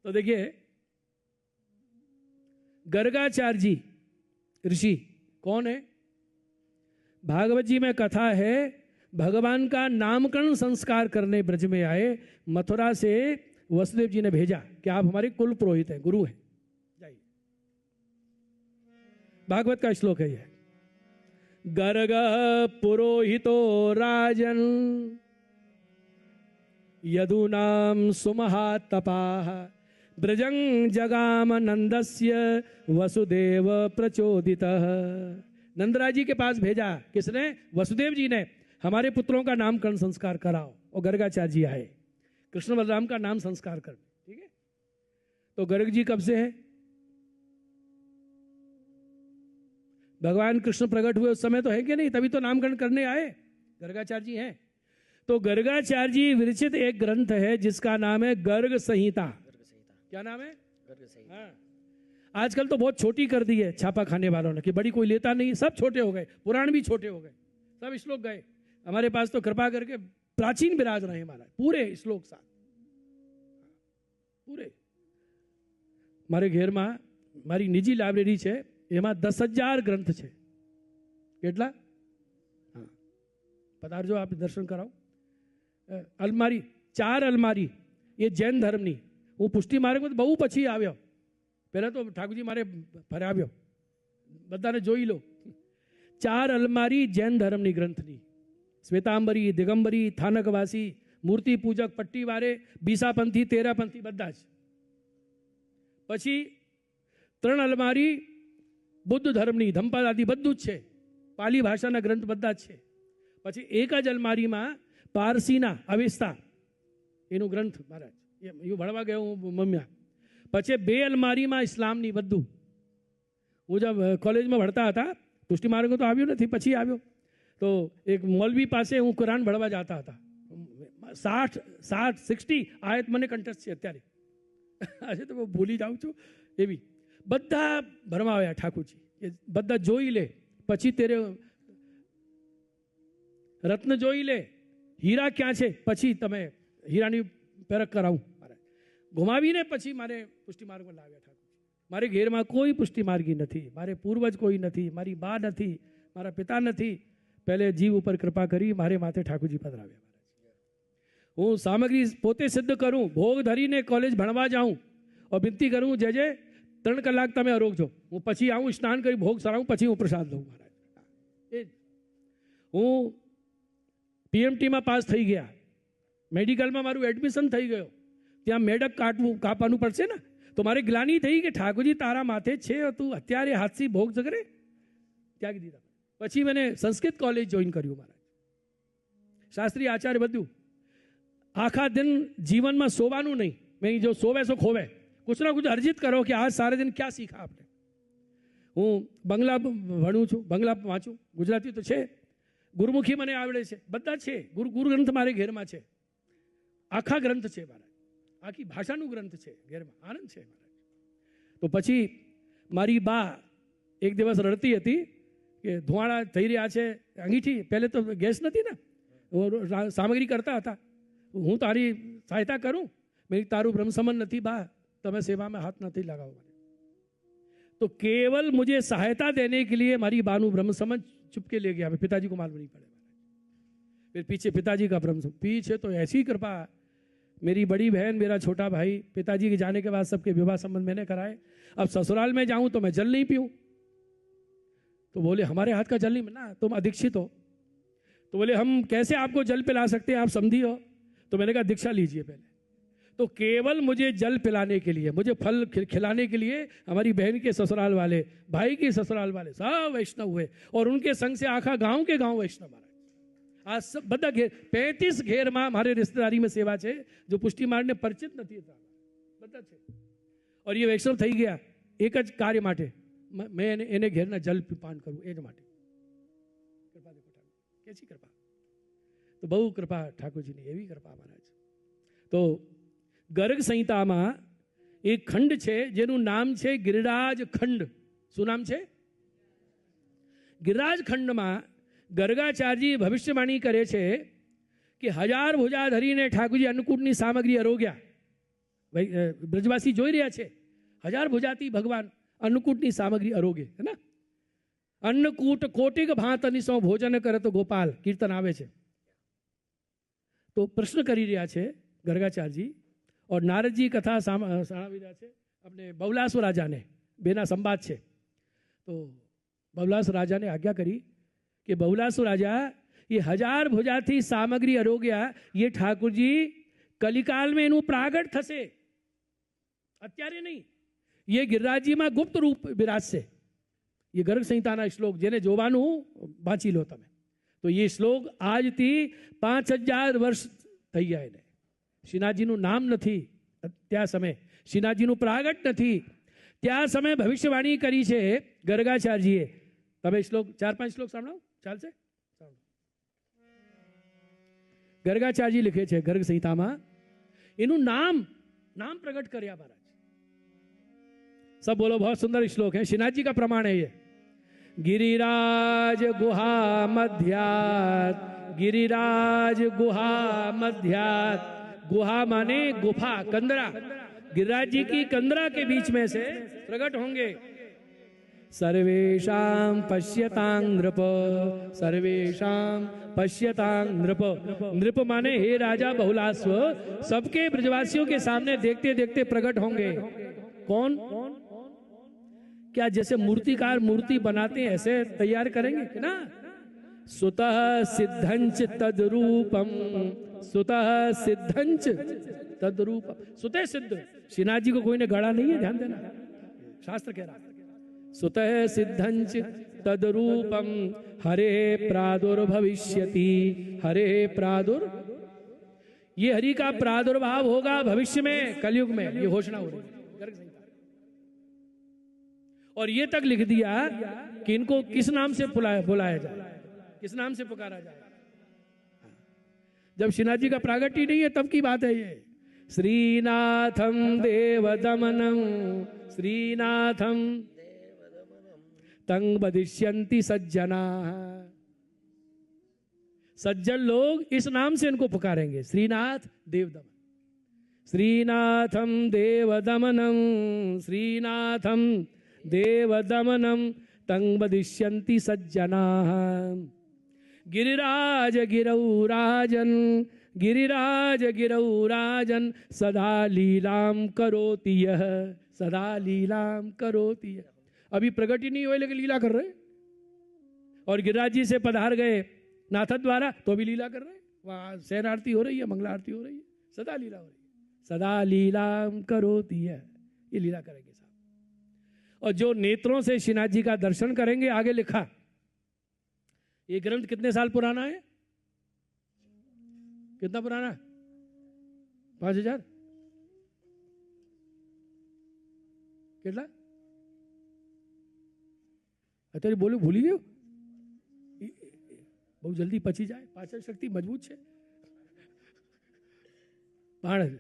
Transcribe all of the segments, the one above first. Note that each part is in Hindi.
तो देखिए, गर्गाचार्य जी ऋषि कौन है? भागवत जी में कथा है, भगवान का नामकरण संस्कार करने ब्रज में आए, मथुरा से वसुदेव जी ने भेजा कि आप हमारे कुल पुरोहित हैं, गुरु हैं, जाइए। भागवत का श्लोक है यह, गर्ग पुरोहितो राजन यदुनाम सुमहातपाः ब्रजं जगाम नंदस्य वसुदेव प्रचोदितः। नंदराज जी के पास भेजा, किसने? वसुदेव जी ने, हमारे पुत्रों का नामकरण संस्कार कराओ। और गर्गाचार्य जी आए कृष्ण बलराम का नाम संस्कार करने। ठीक है, तो गर्ग जी कब से है? भगवान कृष्ण प्रकट हुए उस समय तो है कि नहीं, तभी तो नामकरण करने आए, गर्गाचार्य जी हैं। तो गर्गाचार्य जी विरचित एक ग्रंथ है जिसका नाम है गर्ग संहिता। क्या नाम है? गर्ग संहिता। हाँ, आजकल तो बहुत छोटी कर दी है छापा खाने वालों ने कि बड़ी कोई लेता नहीं, सब छोटे हो गए, पुराण भी छोटे हो गए, सब श्लोक गए। हमारे पास तो कृपा करके प्राचीन विराज रहे महाराज, पूरे श्लोक साथ पूरे। મારે ઘેરમાં મારી નિજી લાઇબ્રેરી છે, એમાં 10,000 ગ્રંથ છે। કેટલા? હા, પધારજો, આપ દર્શન કરાવો। અલમારી, 4 અલમારી, એ જૈન ધર્મની। હું પુષ્ટિ માર્ગમાં બહુ પછી આવ્યો, પહેલાં તો ઠાકોરજી મારે ફરાવ્યો, બધાને જોઈ લો। 4 અલમારી જૈન ધર્મની ગ્રંથની, શ્વેતાંબરી, દિગંબરી, થાનકવાસી, મૂર્તિ પૂજક, પટ્ટીવારે, બીસાપંથી, તેરાપંથી, બધા જ। પછી 3 અલમારી બુદ્ધ ધર્મની, ધમ્પદ આદિ બધું જ છે, પાલી ભાષાના ગ્રંથ બધા જ છે। પછી એક જ અલમારીમાં પારસીના અવેસ્તા એનું ગ્રંથ મહારાજ, એવું ભણવા ગયો હું મમ્મી। પછી 2 અલમારીમાં ઇસ્લામની બધું। હું જબ કોલેજમાં ભણતા હતા, પુષ્ટિ માર્ગ તો આવ્યો નથી, પછી આવ્યો તો એક મૌલવી પાસે હું કુરાન ભણવા જતા હતા। 60 આયત મને કંઠસ્થ છે અત્યારે, આજે તો ભૂલી જાઉં છું એવી। બધા ભરમાવ્યા ઠાકુરજી, એ બધા જોઈ લે, પછી તેરે રત્ન જોઈ લે, હીરા ક્યાં છે, પછી તમે હીરાની પેરખ કરાવું મારે ઘુમાવીને, પછી મારે પુષ્ટિ માર્ગમાં લાવ્યા ઠાકુરજી। મારે ઘેરમાં કોઈ પુષ્ટિ માર્ગી નથી, મારે પૂર્વજ કોઈ નથી, મારી બા નથી, મારા પિતા નથી, પહેલે જીવ ઉપર કૃપા કરી મારે માથે ઠાકુરજી પધરાવ્યા। હું સામગ્રી પોતે સિદ્ધ કરું, ભોગ ધરીને કોલેજ ભણવા જાઉં और વિનંતી કરું, જે 3 કલાક તમે અરોગજો, હું પછી આવું, સ્નાન કરી ભોગ સરાવું, પછી હું પ્રસાદ લઉં મહારાજ। એ હું પીએમટીમાં પાસ થઈ ગયા, મેડિકલમાં મારું એડમિશન થઈ ગયો, ત્યાં મેડક કાપવાનું પડશે ને, તો મારે ગ્લાની થઈ કે ઠાકોરજી તારા માથે છે, તું અત્યારે હાથથી ભોગ જગરે ત્યાગી દીધા। પછી મને સંસ્કૃત કોલેજ જોઈન કર્યું મહારાજ, શાસ્ત્રી આચાર્ય બધું। आखा दिन जीवन में सोवानू नहीं, मैं जो सोवे सो खोवे, कुछ ना कुछ अर्जित करो कि आज सारे दिन क्या सीखा आपने। हूँ बंगला भणू छू, बंगला वाँचू, गुजराती तो है, गुरुमुखी मने आवड़े छे, बधा छे, गुरु ग्रंथ मारे घेर में छे, आखा ग्रंथ छे महाराज, आखी भाषानु ग्रंथ छे घेर में, आनंद छे महाराज। तो पछी मारी बा एक दिवस रड़ती हती कि धुआड़ा थई रह्या छे, अंगीठी, पहले तो गैस नथी ने, सामग्री करता हता, हूँ तारी सहायता करूँ, मेरी तारू ब्रह्म समन नहीं बा, तमे सेवा में हाथ नहीं लगाओ। तो केवल मुझे सहायता देने के लिए मारी बानू ब्रह्म समन चुपके ले गया, पिताजी को मालूम नहीं पड़े। फिर पीछे पिताजी का ब्रह्म, पीछे तो ऐसी कृपा, मेरी बड़ी बहन, मेरा छोटा भाई, पिताजी के जाने के बाद सबके विवाह संबंध मैंने कराए। अब ससुराल में जाऊं तो मैं जल नहीं पीऊं, तो बोले हमारे हाथ का जल नहीं, ना तुम अदीक्षित हो, तो बोले हम कैसे आपको जल पिला सकते हैं, आप समझी हो। तो मैंने कहा दीक्षा लीजिए पहले। तो केवल मुझे जल पिलाने के लिए, मुझे फल खिलाने के लिए हमारी बहन के ससुराल वाले, भाई के ससुराल वाले सब वैष्णव हुए, और उनके संग से आखा गांव के गांव वैष्णव महाराज। आज सब बदा घेर 35 घेर में हमारे रिश्तेदारी में सेवा है, जो पुष्टि मार्ग ने परिचित नहीं था, बता छे। और ये वैष्णव थई गया एक ज कार्य माटे, मैं एने घेरना जल पान करूँ एज माटे। कृपा देखो ठाकुर, कैसी कृपा, तो बहु कृपा ठाकुर जी ने, एवी कृपा महाराज। तो गर्ग संहिता में एक खंड है जेनु नाम है गिरिराज खंड। शू नाम है? गिरिराज खंड में गर्गाचार्य जी भविष्यवाणी करे छे कि 1000 भुजाधरी ने ठाकुरजी अन्नकूटनी सामग्री अरोग्या, બ્રજવાસી જોઈ રહ્યા છે, 1000 ભુજાતી ભગવાન અન્નકૂટની સામગ્રી અરોગે, હે ને? અન્નકૂટ કોટિક ભાત અનિસો ભોજન કરે તો ગોપાલ, કીર્તન આવે છે. તો પ્રશ્ન કરી રહ્યા છે ગર્ગાચાર્યજી, और नारद जी कथा सुनावी रहा है अपने बवलासु राजा ने, बेना संवाद है. तो बवलासु राजा ने आज्ञा करी कि बवलासु राजा ये 1000 भुजाथी सामग्री अरोग्या ये ठाकुर जी कलिकाल में एनु प्रागट थसे, अत्यारे नहीं. ये गिरिराजजी में गुप्त रूप विराजशे. ये गर्ग संहिताना श्लोक जेने जोवानुं वांची लो तमे. तो ये श्लोक आज थी 5000 वर्ष थई गया ने. श्रीनाथजीનું નામ નથી त्या समय, શ્રીનાથજીનું પ્રાગટ નથી त्या समय ભવિષ્યવાણી કરી છે ગર્ગાચાર્યજીએ. તમે શ્લોક 4-5 શ્લોક સાંભળો, ચાલશે? ગર્ગાચાર્યજી लिखे છે गर्ग संहिताમાં, એનું नाम प्रकट કર્યા महाराज. सब बोलो, बहुत सुंदर श्लोक है, श्रीनाथ जी का प्रमाण है ये. गिरिराज गुहा मध्यात्, गिरिराज गुहा मध्यात्, गुहा माने गुफा, कंदरा, गिरिराज जी की कंदरा के बीच में से प्रकट होंगे. सर्वेषां पश्यतां नृप, सर्वेषां पश्यतां नृप. नृप माने हे राजा बहुलास्व, सबके ब्रजवासियों के सामने देखते देखते प्रकट होंगे. कौन? क्या जैसे मूर्तिकार मूर्ति बनाते हैं ऐसे तैयार करेंगे ना? सुतः सिद्धंच तद्रूपम, सुतः सिद्धंच तद्रूपम. सुतः सिद्ध, श्रीनाथ जी को कोई ने गढ़ा नहीं है, ध्यान देना, शास्त्र कह रहा है. सुतः सिद्धंच तद्रूपम हरे प्रादुर्भविष्यति, हरे प्रादुर, ये हरि का प्रादुर्भाव होगा भविष्य में, कलयुग में, ये घोषणा हो रही है. और ये तक लिख दिया कि इनको किस नाम से बुलाया जाए, किस नाम से पुकारा जाए. जब श्रीनाथ जी का प्रागट्य नहीं है तब की बात है ये. श्रीनाथम देवदमनम, श्रीनाथम तंग बदिष्यन्ति सज्जना. सज्जन लोग इस नाम से इनको पुकारेंगे, श्रीनाथ देवदमन. श्रीनाथम देवदमनम, श्रीनाथम देवदमनम तंग बदिष्यन्ति सज्जना. गिरिराज गिरौराजन, गिरिराज गिरौराजन सदा लीलाम करोति यह, सदा लीलाम करोति यह. अभी प्रकट ही नहीं हुए लेकिन लीला कर रहे. और गिरिराज जी से पधार गए नाथ द्वारा तो भी लीला कर रहे. वहां शयन आरती हो रही है, मंगला आरती हो रही है, सदा लीला हो रही है. सदा लीलाम करोति यह, ये लीला करेंगे साहब. और जो नेत्रों से श्रीनाथ जी का दर्शन करेंगे, आगे लिखा, ये ग्रंथ कितने साल पुराना है? कितना पुराना? 5000 કેટલા? અત્યારે બોલું ભૂલી ગયો, બહુ જલ્દી પચી જાય, પાચન શક્તિ મજબૂત છે. પણ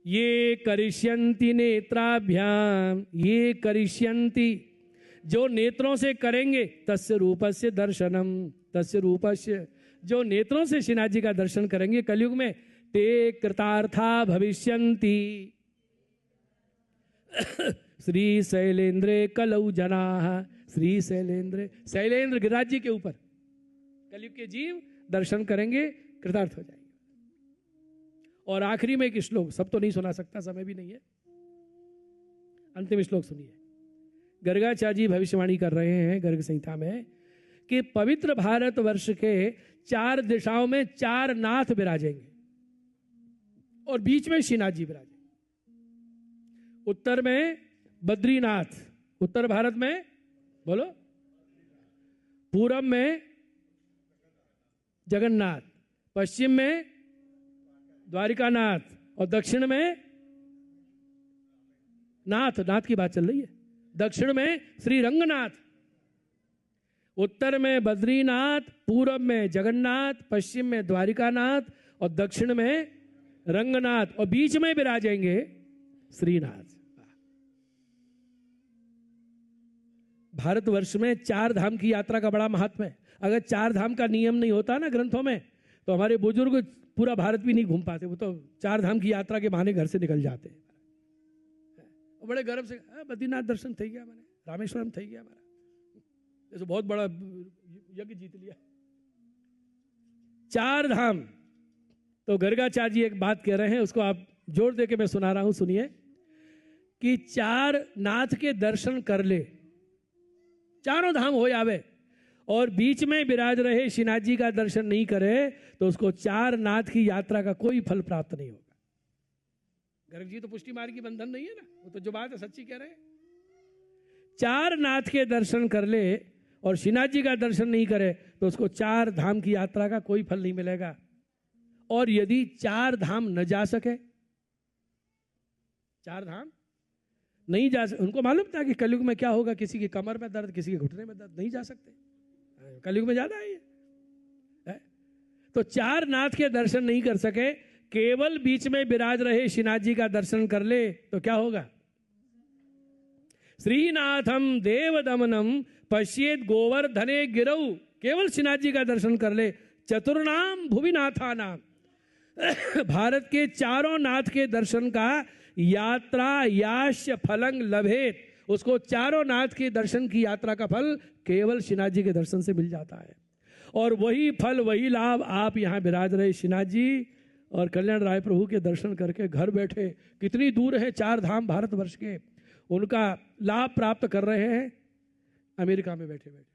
ये करिष्यन्ति नेत्राभ्याम, ये करिष्यन्ति, जो नेत्रों से करेंगे, तस्य रूपस्य दर्शनम, तस्य रूपस्य, जो नेत्रों से श्रीनाथ जी का दर्शन करेंगे कलयुग में, ते कृतार्था भविष्यन्ति. श्री शैलेंद्रे कलौ जना, श्री शैलेंद्र, शैलेंद्र गिरिराज जी के ऊपर कलयुग के जीव दर्शन करेंगे, कृतार्थ हो जाएंगे. और आखिरी में एक श्लोक, सब तो नहीं सुना सकता, समय भी नहीं है, अंतिम श्लोक सुनिए. गर्गाचार्य जी भविष्यवाणी कर रहे हैं गर्ग संहिता में कि पवित्र भारत वर्ष के 4 दिशाओं में 4 नाथ विराजेंगे और बीच में श्रीनाथ जी विराजेंगे. उत्तर में बद्रीनाथ, उत्तर भारत में बोलो, पूरब में जगन्नाथ, पश्चिम में द्वारिकानाथ और दक्षिण में नाथ, नाथ की बात चल रही है, दक्षिण में श्री रंगनाथ. उत्तर में बद्रीनाथ, पूरब में जगन्नाथ, पश्चिम में द्वारिकानाथ और दक्षिण में रंगनाथ और बीच में विराजेंगे श्रीनाथ. भारतवर्ष में 4 धाम की यात्रा का बड़ा महत्व है. अगर 4 धाम का नियम नहीं होता ना ग्रंथों में, तो हमारे बुजुर्ग पूरा भारत भी नहीं घूम पाते, वो तो 4 धाम की यात्रा के बहाने घर से निकल जाते हैं। और बड़े गर्व से बद्रीनाथ दर्शन થઈ ગયા, मैंने रामेश्वरम થઈ ગયા हमारा, जैसे बहुत बड़ा यज्ञ जीत लिया। 4 धाम। तो गर्गाचार्य जी एक बात कह रहे हैं, उसको आप जोर दे के मैं सुना रहा हूं, सुनिए कि 4 नाथ के दर्शन कर ले, चारों धाम हो जावे, और बीच में विराज रहे श्रीनाथ जी का दर्शन नहीं करे तो उसको 4 नाथ की यात्रा का कोई फल प्राप्त नहीं होगा। गर्ग जी तो पुष्टि मार्ग की बंधन नहीं है ना, वो तो जो बात है सच्ची कह रहे हैं। 4 नाथ के दर्शन कर ले और श्रीनाथ जी का दर्शन नहीं करे तो उसको 4 धाम की यात्रा का कोई फल नहीं मिलेगा। और यदि 4 धाम न जा सके, 4 धाम नहीं जा सके, उनको मालूम था कि कलयुग में क्या होगा, किसी की कमर में दर्द, किसी के घुटने में दर्द, नहीं जा सकते, कलयुग में ज्यादा है। तो 4 नाथ के दर्शन नहीं कर सके, केवल बीच में विराज रहे श्रीनाथ जी का दर्शन कर ले तो क्या होगा? श्रीनाथम देव दमनम पश्येत गोवर्धने गिरऊ, केवल श्रीनाथ जी का दर्शन कर ले। चतुर्नाम भुवि नाथा नाम, भारत के 4 नाथ के दर्शन का यात्रा याश्य फलंग लभेत, उसको 4 नाथ के दर्शन की यात्रा का फल केवल श्रीनाथ जी के दर्शन से मिल जाता है। और वही फल, वही लाभ आप यहाँ विराज रहे श्रीनाथ जी और कल्याण राय प्रभु के दर्शन करके घर बैठे, कितनी दूर है 4 धाम भारतवर्ष के, उनका लाभ प्राप्त कर रहे हैं अमेरिका में बैठे बैठे।